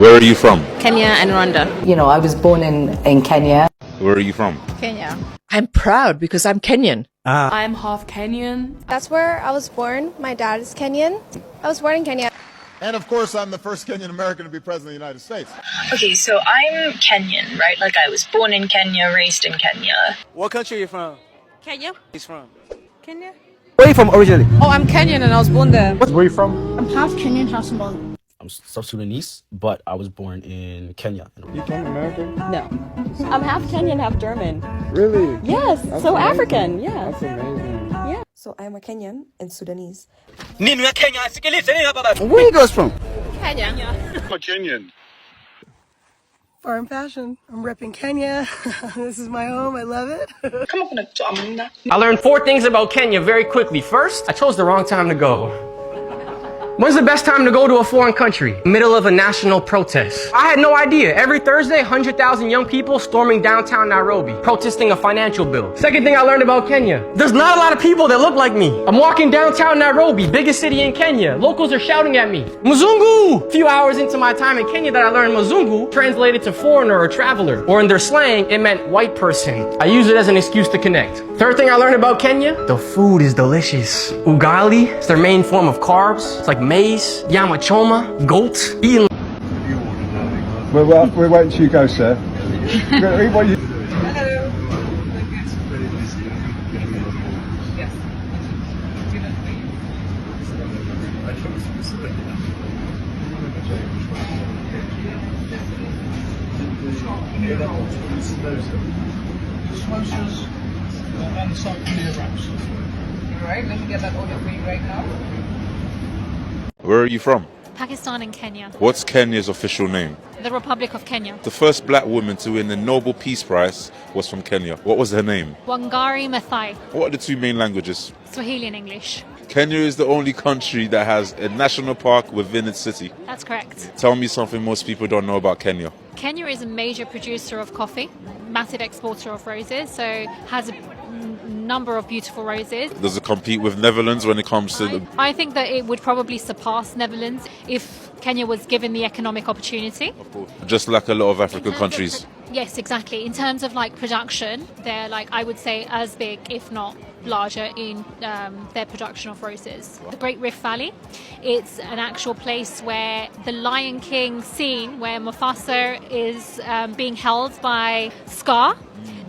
Where are you from? Kenya and Rwanda. You know, I was born in Kenya. Where are you from? Kenya. I'm proud because I'm Kenyan. I'm half Kenyan. That's where I was born. My dad is Kenyan. I was born in Kenya. And of course, I'm the first Kenyan American to be president of the United States. Okay, so I'm Kenyan, right? Like I was born in Kenya, raised in Kenya. What country are you from? Kenya. He's from Kenya. Where are you from originally? Oh, I'm Kenyan and I was born there. Where are you from? I'm half Kenyan, half Somali. I'm South Sudanese, but I was born in Kenya. You Kenyan American? No. I'm half Kenyan, half German. Really? That's so amazing. African, yeah. That's amazing. Yeah. So I'm a Kenyan and Sudanese. Where Where you guys from? Kenya. I'm a Kenyan. Foreign fashion. I'm repping Kenya. This is my home. I love it. I learned 4 things about Kenya very quickly. First, I chose the wrong time to go. When's the best time to go to a foreign country? Middle of a national protest. I had no idea. Every Thursday, 100,000 young people storming downtown Nairobi, protesting a financial bill. Second thing I learned about Kenya, there's not a lot of people that look like me. I'm walking downtown Nairobi, biggest city in Kenya. Locals are shouting at me, Mzungu! A few hours into my time in Kenya that I learned Mzungu translated to foreigner or traveler, or in their slang, it meant white person. I use it as an excuse to connect. Third thing I learned about Kenya, the food is delicious. Ugali is their main form of carbs. It's like maize, yama choma, goat, eating. We're waiting till you go, sir. What you... Right, let me get that order for you right now. Where are you from? Pakistan and Kenya. What's Kenya's official name? The Republic of Kenya. The first black woman to win the Nobel Peace Prize was from Kenya. What was her name? Wangari Maathai. What are the 2 main languages? Swahili and English. Kenya is the only country that has a national park within its city. That's correct. Tell me something most people don't know about Kenya. Kenya is a major producer of coffee, massive exporter of roses, so has a number of beautiful roses. Does it compete with Netherlands when it comes to the... I think that it would probably surpass Netherlands if Kenya was given the economic opportunity. Just like a lot of African countries. Yes, exactly. In terms of like production, they're like, I would say, as big, if not larger, in their production of roses. The Great Rift Valley, it's an actual place where the Lion King scene, where Mufasa is being held by Scar,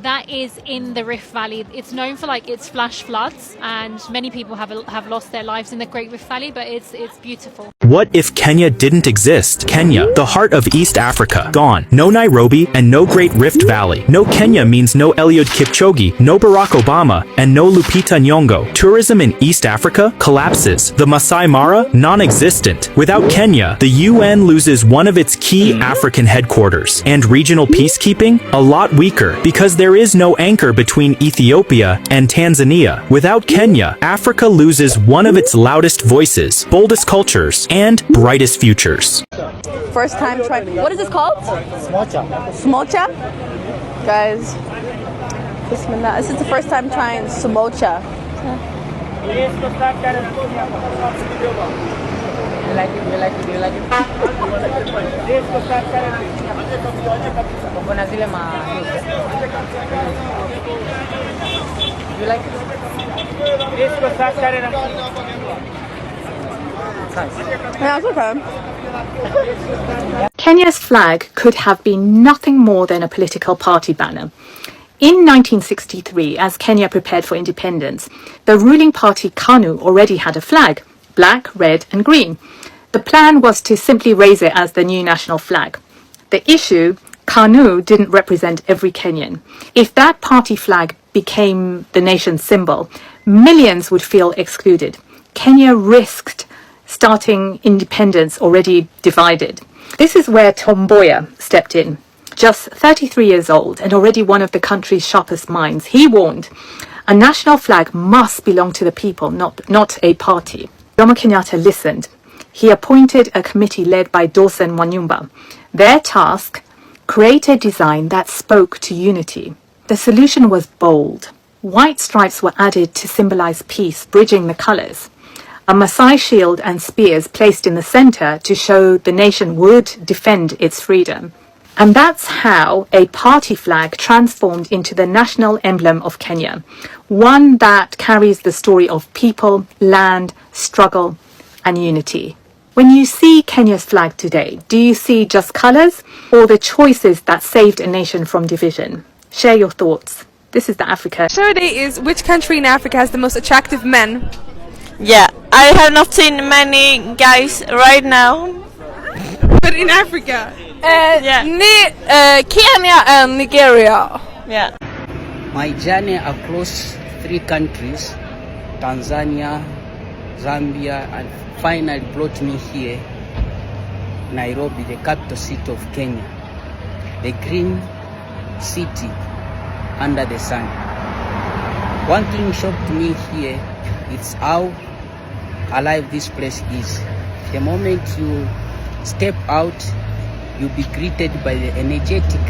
that is in the Rift Valley. It's known for like its flash floods, and many people have lost their lives in the Great Rift Valley, but it's beautiful. What if Kenya didn't exist? Kenya, the heart of East Africa, gone. No Nairobi and no Great Rift Valley. No Kenya means no Eliud Kipchoge, no Barack Obama, and no Lupita Nyong'o. Tourism in East Africa collapses. The Masai Mara, non-existent. Without Kenya, the UN loses one of its key African headquarters. And regional peacekeeping? A lot weaker, because there is no anchor between Ethiopia and Tanzania. Without Kenya, Africa loses one of its loudest voices, boldest cultures, and brightest futures. First time trying. What is this called? Smocha. Smocha? Guys, bismillah. This is the first time trying smocha. You like it? You like it? You like it? You like it? Yeah, it's okay. Kenya's flag could have been nothing more than a political party banner. In 1963, as Kenya prepared for independence, the ruling party KANU already had a flag, black, red and green. The plan was to simply raise it as the new national flag. The issue, KANU didn't represent every Kenyan. If that party flag became the nation's symbol, millions would feel excluded. Kenya risked starting independence already divided. This is where Tom Mboya stepped in. Just 33 years old and already one of the country's sharpest minds, he warned, a national flag must belong to the people, not a party. Jomo Kenyatta listened. He appointed a committee led by Dawson Wanyumba. Their task, create a design that spoke to unity. The solution was bold. White stripes were added to symbolize peace, bridging the colors. a Maasai shield and spears placed in the centre to show the nation would defend its freedom. And that's how a party flag transformed into the national emblem of Kenya, one that carries the story of people, land, struggle, and unity. When you see Kenya's flag today, do you see just colours or the choices that saved a nation from division? Share your thoughts. This is the Africa. Today is which country in Africa has the most attractive men? Yeah, I have not seen many guys right now. But in Africa? Kenya and Nigeria. Yeah. My journey across 3 countries, Tanzania, Zambia, and finally brought me here, Nairobi, the capital city of Kenya, the green city under the sun. One thing shocked me here, it's how alive this place is. The moment you step out, you'll be greeted by the energetic.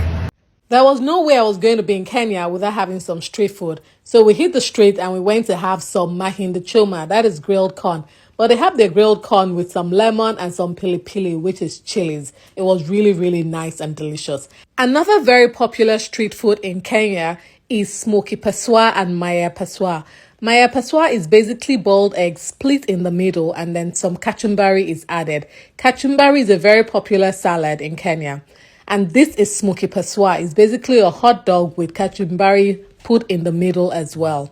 There was no way I was going to be in Kenya without having some street food. So we hit the street and we went to have some mahindi choma, that is grilled corn. But they have their grilled corn with some lemon and some pili pili, which is chilies. It was really, really nice and delicious. Another very popular street food in Kenya is smoky paswa and maya paswa. Maya paswa is basically boiled eggs split in the middle and then some kachumbari is added. Kachumbari is a very popular salad in Kenya. And this is smoky paswa. It's basically a hot dog with kachumbari put in the middle as well.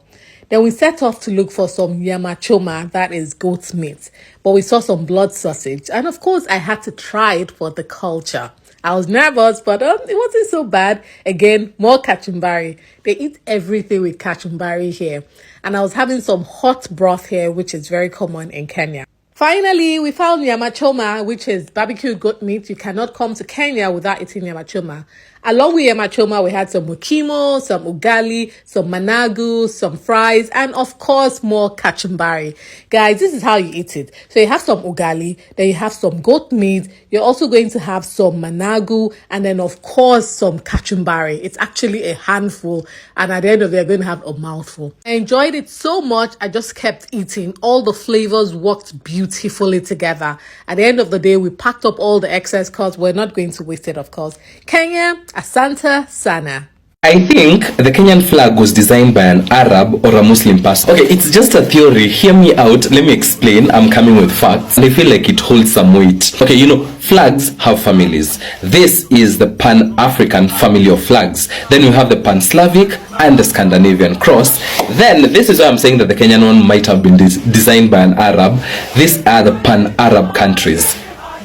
Then we set off to look for some nyama choma, that is goat's meat. But we saw some blood sausage. And of course, I had to try it for the culture. I was nervous, but it wasn't so bad. Again, more kachumbari. They eat everything with kachumbari here. And I was having some hot broth here, which is very common in Kenya. Finally, we found nyama choma, which is barbecued goat meat. You cannot come to Kenya without eating nyama choma. Along with nyama choma, we had some mukimo, some ugali, some managu, some fries, and of course, more kachumbari. Guys, this is how you eat it. So you have some ugali, then you have some goat meat. You're also going to have some managu, and then of course, some kachumbari. It's actually a handful, and at the end of it, you're going to have a mouthful. I enjoyed it so much, I just kept eating. All the flavors worked beautifully together. At the end of the day, we packed up all the excess because we're not going to waste it, of course. Kenya, Asante Sana. I think the Kenyan flag was designed by an Arab or a Muslim person. Okay, it's just a theory. Hear me out. Let me explain. I'm coming with facts. And I feel like it holds some weight. Okay, you know, flags have families. This is the Pan-African family of flags. Then you have the Pan-Slavic and the Scandinavian cross. Then, this is why I'm saying that the Kenyan one might have been designed by an Arab. These are the Pan-Arab countries.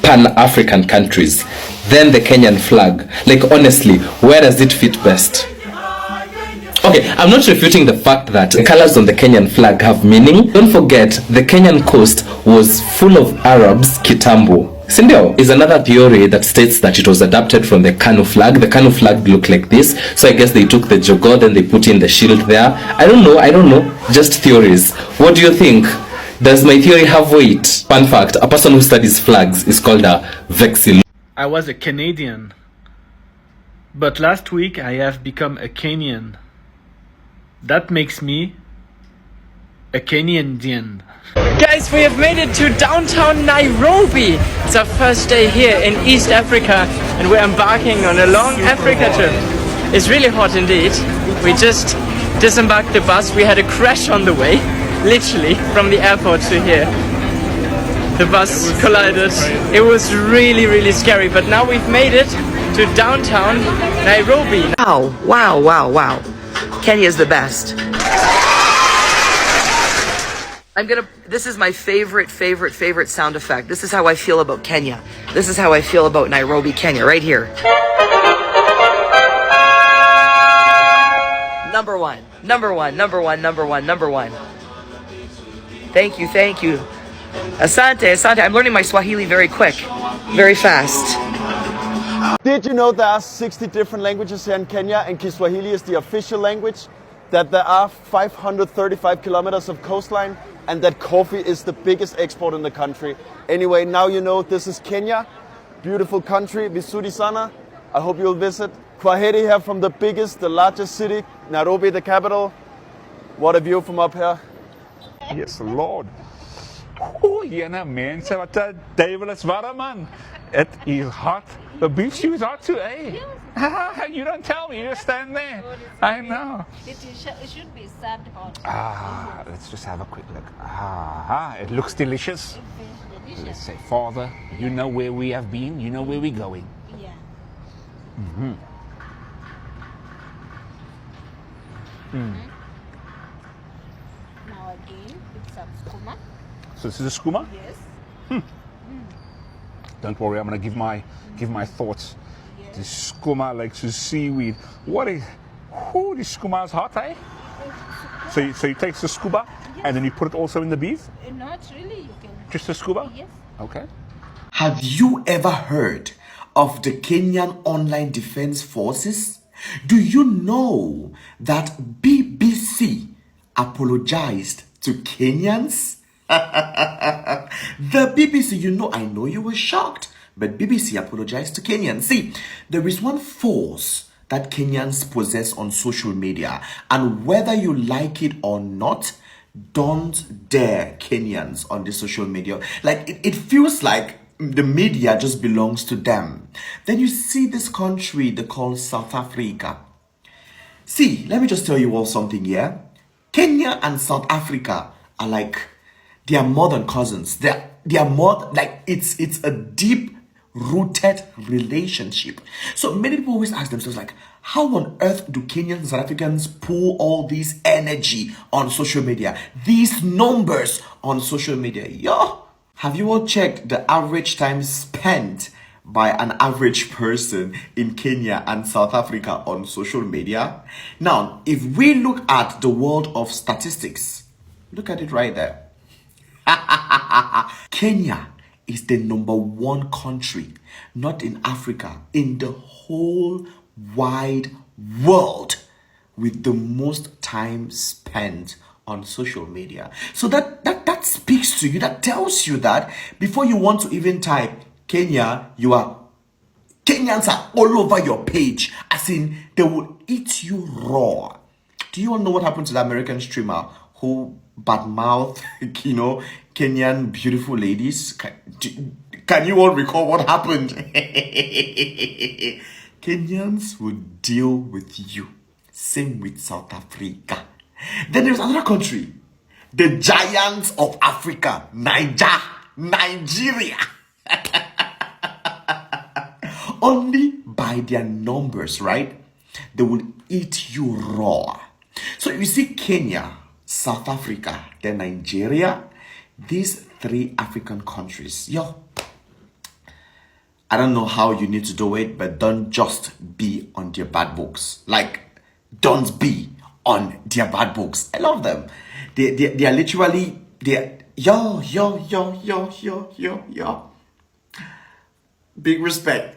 Pan-African countries. Then the Kenyan flag. Like, honestly, where does it fit best? Okay, I'm not refuting the fact that the colors on the Kenyan flag have meaning. Don't forget, the Kenyan coast was full of Arabs kitambo. Sindio is another theory that states that it was adapted from the Kanu flag. The Kanu flag looked like this. So I guess they took the jogod and they put in the shield there. I don't know. Just theories. What do you think? Does my theory have weight? Fun fact, a person who studies flags is called a vexillologist. I was a Canadian, but last week I have become a Kenyan. That makes me a Kenyan. Guys, we have made it to downtown Nairobi. It's our first day here in East Africa and we're embarking on a long Africa trip. It's really hot indeed. We just disembarked the bus. We had a crash on the way, literally from the airport to here. The bus collided. It was really, really scary, but now we've made it to downtown Nairobi. Wow. Kenya is the best. This is my favorite sound effect. This is how I feel about Kenya. This is how I feel about Nairobi, Kenya, right here. Number one. Thank you. Asante. I'm learning my Swahili very quick, very fast. Did you know there are 60 different languages here in Kenya and Kiswahili is the official language? That there are 535 kilometers of coastline and that coffee is the biggest export in the country. Anyway, now you know this is Kenya, beautiful country, Vizuri sana. I hope you'll visit. Kwaheri here from the largest city, Nairobi, the capital. What a view from up here. Yes, Lord. Jene mense, wat 'n duivel is warm man. It is hot. The beef stew is hot too, eh? You don't tell me, you just stand there. I know. It should be served hot. Let's just have a quick look. It looks delicious. Let's say, Father, you know where we have been, you know where we're going. Yeah. Mm-hmm. Now again, it's a skuma. So this is a skooma? Yes. Don't worry, I'm gonna give my thoughts. The skooma like to seaweed. What is? The skooma is hot, eh? So you take the scuba and then you put it also in the beef? Not really. You can. Just the scuba? Yes. Okay. Have you ever heard of the Kenyan Online Defense Forces? Do you know that BBC apologized to Kenyans? The BBC, I know you were shocked, but BBC apologized to Kenyans. See, there is one force that Kenyans possess on social media, and whether you like it or not, don't dare Kenyans on the social media. Like, it feels like the media just belongs to them. Then you see this country they call South Africa. See, let me just tell you all something here. Kenya and South Africa are like, they are more than cousins. They are more like, it's a deep rooted relationship. So many people always ask themselves, like, how on earth do Kenyans and South Africans pull all this energy on social media, these numbers on social media? Yo, have you all checked the average time spent by an average person in Kenya and South Africa on social media? Now, if we look at the world of statistics, look at it right there. Kenya is the #1 country, not in Africa, in the whole wide world with the most time spent on social media. So that speaks to you, that tells you that before you want to even type Kenya, Kenyans are all over your page. As in, they will eat you raw. Do you all know what happened to the American streamer who badmouth, Kenyan beautiful ladies? Can you all recall what happened? Kenyans would deal with you. Same with South Africa. Then there's another country, the giants of Africa, Nigeria. Only by their numbers, right? They will eat you raw. So you see Kenya, South Africa, then Nigeria, these 3 African countries. I don't know how you need to do it, but don't just be on their bad books. Like, don't be on their bad books. I love them. They are literally, yo. Big respect.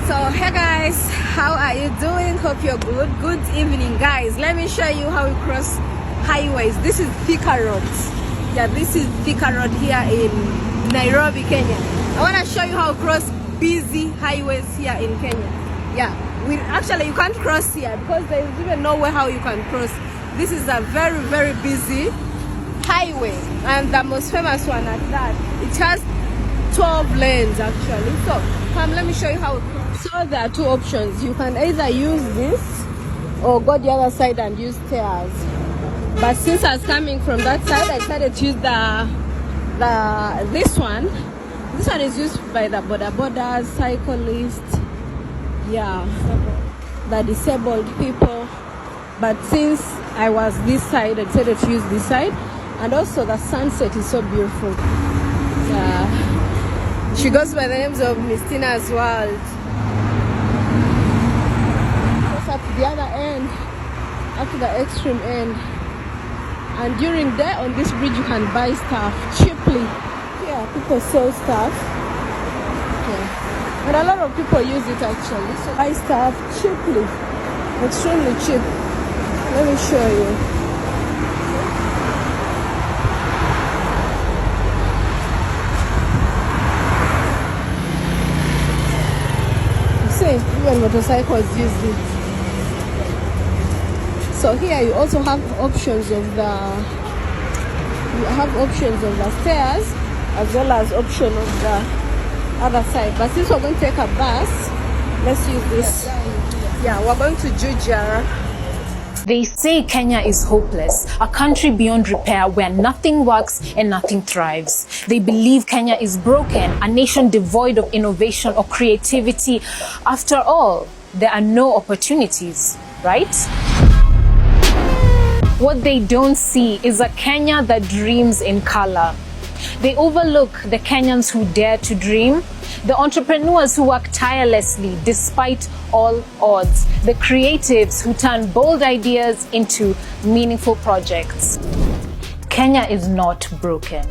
So hey guys, how are you doing? Hope you're good. Good evening guys. Let me show you how we cross highways. This is Thika Road. Yeah, this is Thika Road here in Nairobi, Kenya. I want to show you how to cross busy highways here in Kenya. Yeah, you can't cross here because there is even nowhere how you can cross. This is a very, very busy highway, and the most famous one at that. It has 12 lanes actually. So come, let me show you how to cross. So there are 2 options. You can either use this or go the other side and use stairs. But since I was coming from that side, I decided to use this one. This one is used by the boda cyclists, yeah, the disabled people. But since I was this side, I decided to use this side. And also the sunset is so beautiful. Yeah. She goes by the names of Miss Tina's World. Goes up to the other end, up to the extreme end. And during there on this bridge you can buy stuff cheaply. Yeah, people sell stuff. Okay. And a lot of people use it actually. So buy stuff cheaply. Extremely cheap. Let me show you. You see, even motorcycles use it. So here you also have options of the you have options on the stairs as well as option on the other side. But since we're going to take a bus, let's use this. Yeah, we're going to Juja. They say Kenya is hopeless, a country beyond repair where nothing works and nothing thrives. They believe Kenya is broken, a nation devoid of innovation or creativity. After all, there are no opportunities, right? What they don't see is a Kenya that dreams in color. They overlook the Kenyans who dare to dream, the entrepreneurs who work tirelessly despite all odds, the creatives who turn bold ideas into meaningful projects. Kenya is not broken.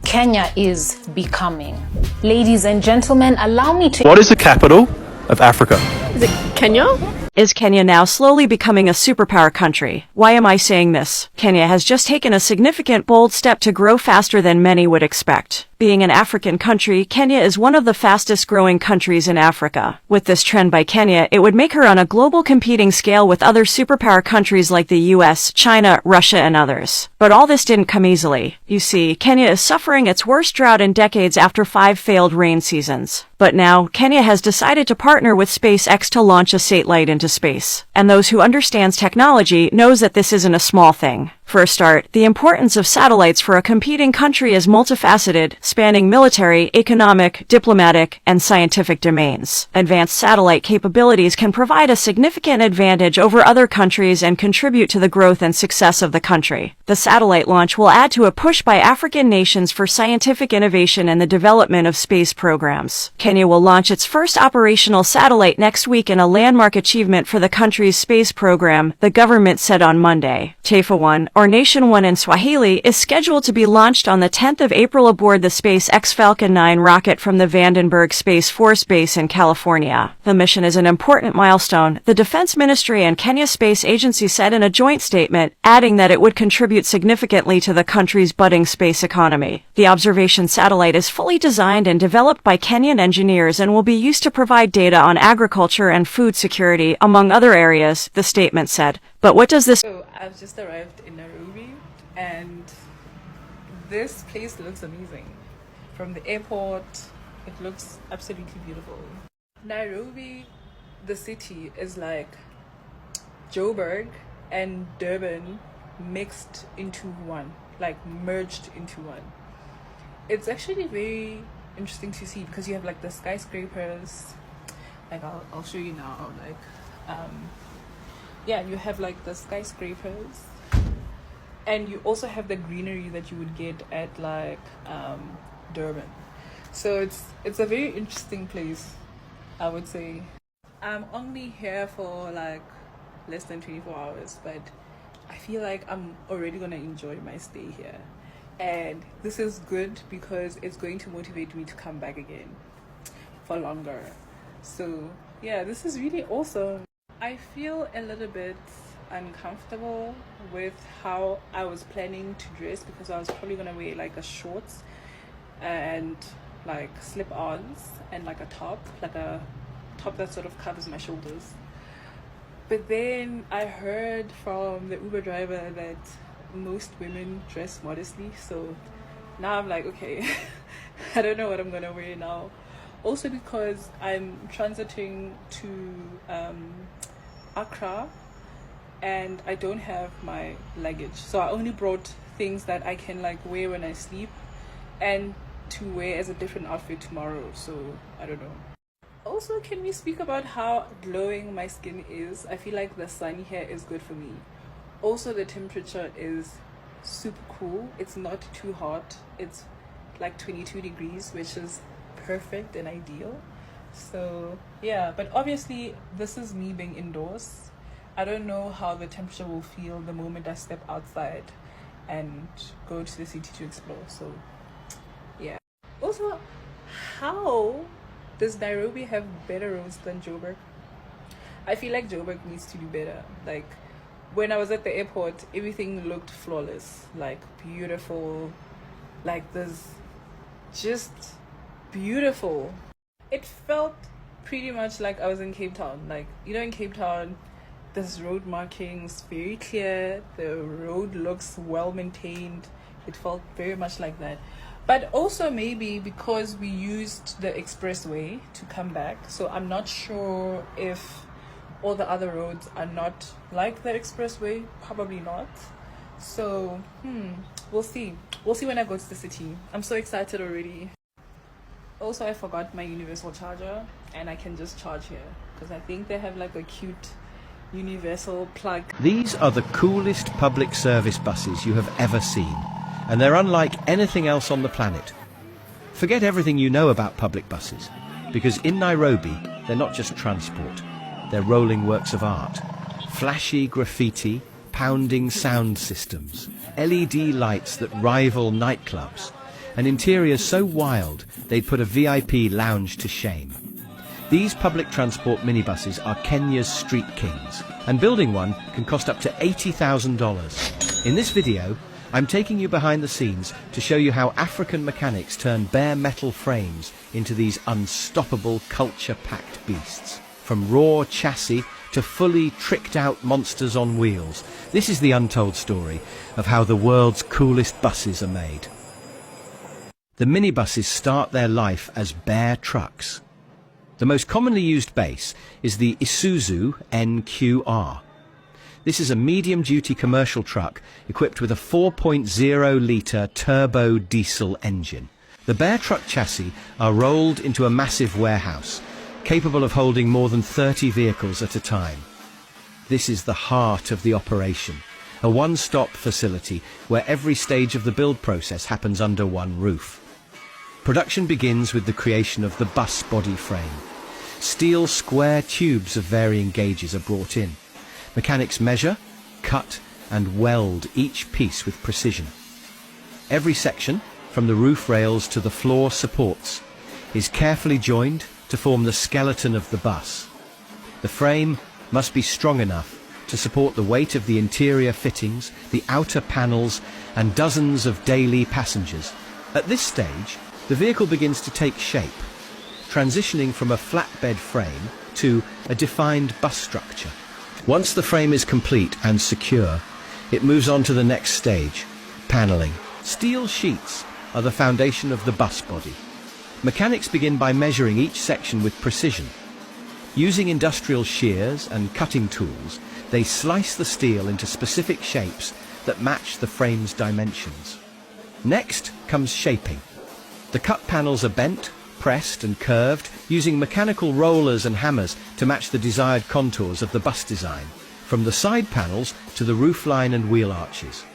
Kenya is becoming. Ladies and gentlemen, allow me to... What is the capital of Africa? Is it Kenya? Is Kenya now slowly becoming a superpower country? Why am I saying this? Kenya has just taken a significant, bold step to grow faster than many would expect. Being an African country, Kenya is one of the fastest growing countries in Africa. With this trend by Kenya, it would make her on a global competing scale with other superpower countries like the US, China, Russia, and others. But all this didn't come easily. You see, Kenya is suffering its worst drought in decades after 5 failed rain seasons. But now, Kenya has decided to partner with SpaceX to launch a satellite into space. And those who understands technology knows that this isn't a small thing. For a start, the importance of satellites for a competing country is multifaceted, spanning military, economic, diplomatic, and scientific domains. Advanced satellite capabilities can provide a significant advantage over other countries and contribute to the growth and success of the country. The satellite launch will add to a push by African nations for scientific innovation and the development of space programs. Kenya will launch its first operational satellite next week in a landmark achievement for the country's space program, the government said on Monday. Taifa 1, or Nation 1 in Swahili, is scheduled to be launched on the 10th of April aboard the SpaceX Falcon 9 rocket from the Vandenberg Space Force Base in California. The mission is an important milestone, the Defense Ministry and Kenya Space Agency said in a joint statement, adding that it would contribute significantly to the country's budding space economy. The observation satellite is fully designed and developed by Kenyan engineers and will be used to provide data on agriculture and food security, among other areas, the statement said. But what does this... So I've just arrived in Nairobi and this place looks amazing. From the airport, it looks absolutely beautiful. Nairobi, the city, is like Joburg and Durban mixed into one, like merged into one. It's actually very interesting to see because you have like the skyscrapers, like I'll show you now, like yeah, you have like the skyscrapers and you also have the greenery that you would get at like Durban. So it's a very interesting place, I would say. I'm only here for like less than 24 hours, but I feel like I'm already gonna enjoy my stay here. And this is good because it's going to motivate me to come back again for longer. So yeah, this is really awesome. I feel a little bit uncomfortable with how I was planning to dress because I was probably gonna wear like a shorts and like slip-ons and like a top that sort of covers my shoulders. But then I heard from the Uber driver that most women dress modestly, so now I'm like, okay, I don't know what I'm gonna wear now. Also because I'm transiting to Accra and I don't have my luggage, so I only brought things that I can like wear when I sleep and to wear as a different outfit tomorrow, so I don't know. Also, can we speak about how glowing my skin is? I feel like the sun here is good for me. Also, the temperature is super cool. It's not too hot. It's like 22 degrees, which is perfect and ideal. So yeah, but obviously this is me being indoors. I don't know how the temperature will feel the moment I step outside and go to the city to explore. So yeah. Also, how does Nairobi have better roads than Joburg? I feel like Joburg needs to do better. Like when I was at the airport, everything looked flawless, like beautiful, like this, just beautiful. It felt pretty much like I was in Cape Town. Like, you know, in Cape Town, there's road markings very clear, the road looks well maintained, It felt very much like that. But also maybe because we used the expressway to come back, so I'm not sure if all the other roads are not like the expressway. Probably not. So we'll see. We'll see when I go to the city. I'm so excited already. Also, I forgot my universal charger, and I can just charge here because I think they have like a cute universal plug. These are the coolest public service buses you have ever seen, and they're unlike anything else on the planet. Forget everything you know about public buses, because in Nairobi, they're not just transport, they're rolling works of art. Flashy graffiti, pounding sound systems, LED lights that rival nightclubs, and interiors so wild they'd put a VIP lounge to shame. These public transport minibuses are Kenya's street kings, and building one can cost up to $80,000. In this video, I'm taking you behind the scenes to show you how African mechanics turn bare metal frames into these unstoppable culture-packed beasts. From raw chassis to fully tricked-out monsters on wheels, this is the untold story of how the world's coolest buses are made. The minibuses start their life as bare trucks. The most commonly used base is the Isuzu NQR. This is a medium-duty commercial truck equipped with a 4.0-litre turbo diesel engine. The bare truck chassis are rolled into a massive warehouse, capable of holding more than 30 vehicles at a time. This is the heart of the operation, a one-stop facility where every stage of the build process happens under one roof. Production begins with the creation of the bus body frame. Steel square tubes of varying gauges are brought in. Mechanics measure, cut, and weld each piece with precision. Every section, from the roof rails to the floor supports, is carefully joined to form the skeleton of the bus. The frame must be strong enough to support the weight of the interior fittings, the outer panels, and dozens of daily passengers. At this stage, the vehicle begins to take shape, transitioning from a flatbed frame to a defined bus structure. Once the frame is complete and secure, it moves on to the next stage, paneling. Steel sheets are the foundation of the bus body. Mechanics begin by measuring each section with precision. Using industrial shears and cutting tools, they slice the steel into specific shapes that match the frame's dimensions. Next comes shaping. The cut panels are bent, pressed and curved using mechanical rollers and hammers to match the desired contours of the bus design, from the side panels to the roofline and wheel arches.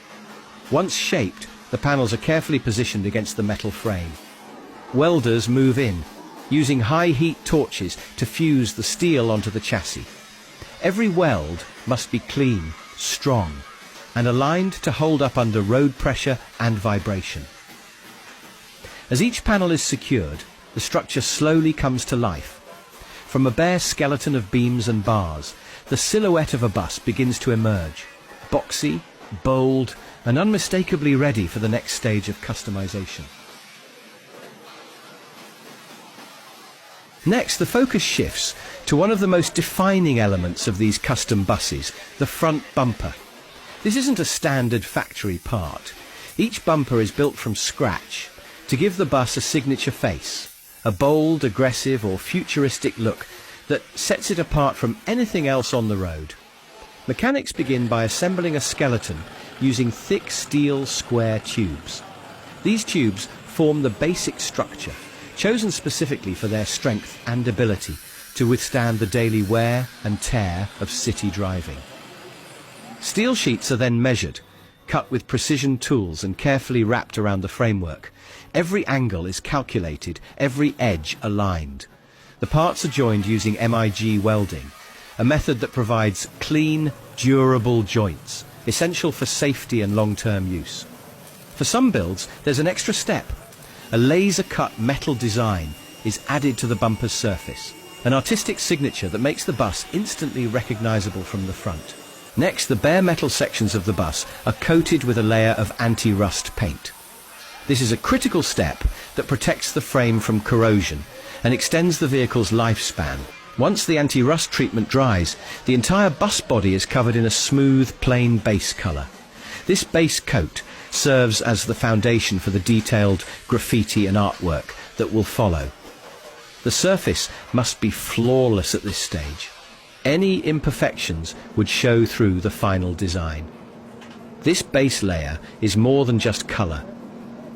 Once shaped, the panels are carefully positioned against the metal frame. Welders move in, using high-heat torches to fuse the steel onto the chassis. Every weld must be clean, strong, and aligned to hold up under road pressure and vibration. As each panel is secured, the structure slowly comes to life. From a bare skeleton of beams and bars, the silhouette of a bus begins to emerge, boxy, bold, and unmistakably ready for the next stage of customization. Next, the focus shifts to one of the most defining elements of these custom buses, the front bumper. This isn't a standard factory part. Each bumper is built from scratch to give the bus a signature face, a bold, aggressive or futuristic look that sets it apart from anything else on the road. Mechanics begin by assembling a skeleton using thick steel square tubes. These tubes form the basic structure, chosen specifically for their strength and ability to withstand the daily wear and tear of city driving. Steel sheets are then measured, cut with precision tools and carefully wrapped around the framework. Every angle is calculated, every edge aligned. The parts are joined using MIG welding, a method that provides clean, durable joints, essential for safety and long-term use. For some builds, there's an extra step. A laser-cut metal design is added to the bumper's surface, an artistic signature that makes the bus instantly recognizable from the front. Next, the bare metal sections of the bus are coated with a layer of anti-rust paint. This is a critical step that protects the frame from corrosion and extends the vehicle's lifespan. Once the anti-rust treatment dries, the entire bus body is covered in a smooth, plain base colour. This base coat serves as the foundation for the detailed graffiti and artwork that will follow. The surface must be flawless at this stage. Any imperfections would show through the final design. This base layer is more than just colour.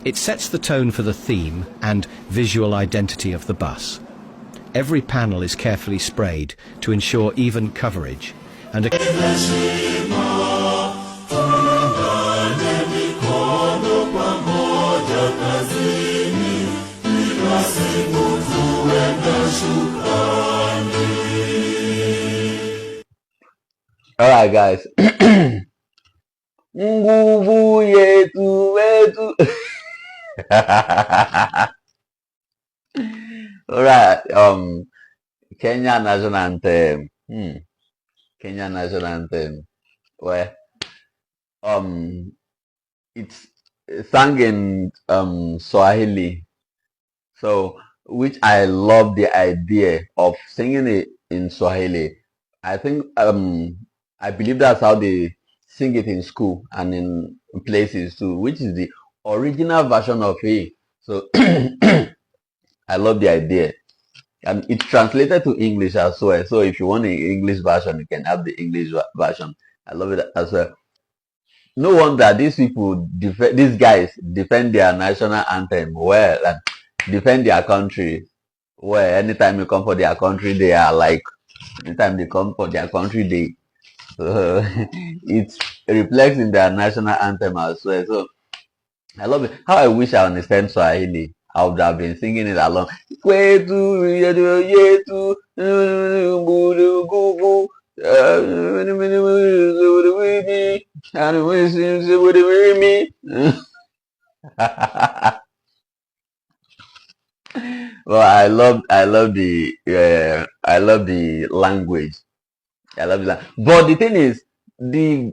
It sets the tone for the theme and visual identity of the bus. Every panel is carefully sprayed to ensure even coverage and a Alright guys. Nguvu yetu wetu. Alright, Kenya national anthem. Kenya national anthem. Well, it's sung in Swahili. So, which I love the idea of singing it in Swahili. I think I believe that's how they sing it in school and in places too, which is the original version of it. So I love the idea. And it's translated to English as well. So if you want an English version, you can have the English version. I love it as well. No wonder these people, these guys defend their national anthem well and defend their country well. Anytime you come for their country, they are like, anytime they come for their country, they it reflects in their national anthem as well. So I love it. How I wish I understand Swahili. I would have been singing it along. Kwetu yetu well, I love the language. I love that. But the thing is, the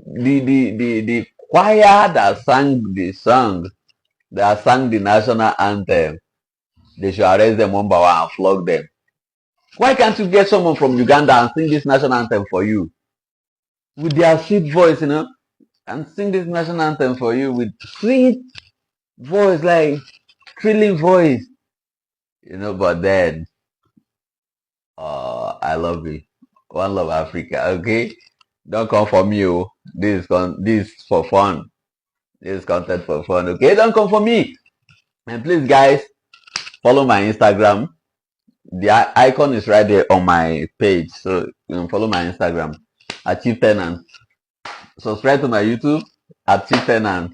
choir that sang the song, that sang the national anthem, they should arrest them one by one and flog them. Why can't you get someone from Uganda and sing this national anthem for you? With their sweet voice, you know, and sing this national anthem for you with sweet voice, like thrilling voice. You know, but then I love it. One love Africa, okay? Don't come for me, oh. This is for fun. This is content for fun, okay? Don't come for me. And please, guys, follow my Instagram. The icon is right there on my page, so you can follow my Instagram at Chief Tenant. Subscribe to my YouTube at Chief Tenant.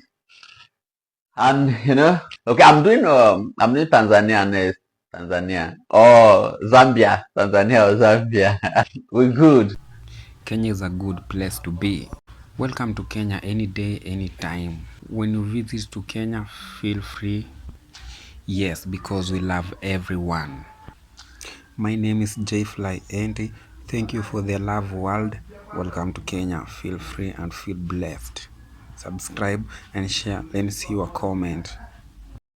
And you know, okay, I'm doing Tanzania next. Tanzania or Zambia. Tanzania or Zambia. We're good. Kenya is a good place to be. Welcome to Kenya any day, anytime. When you visit to Kenya, feel free. Yes, because we love everyone. My name is Jfly Andy. Thank you for the love world. Welcome to Kenya. Feel free and feel blessed. Subscribe and share. Let me see your comment.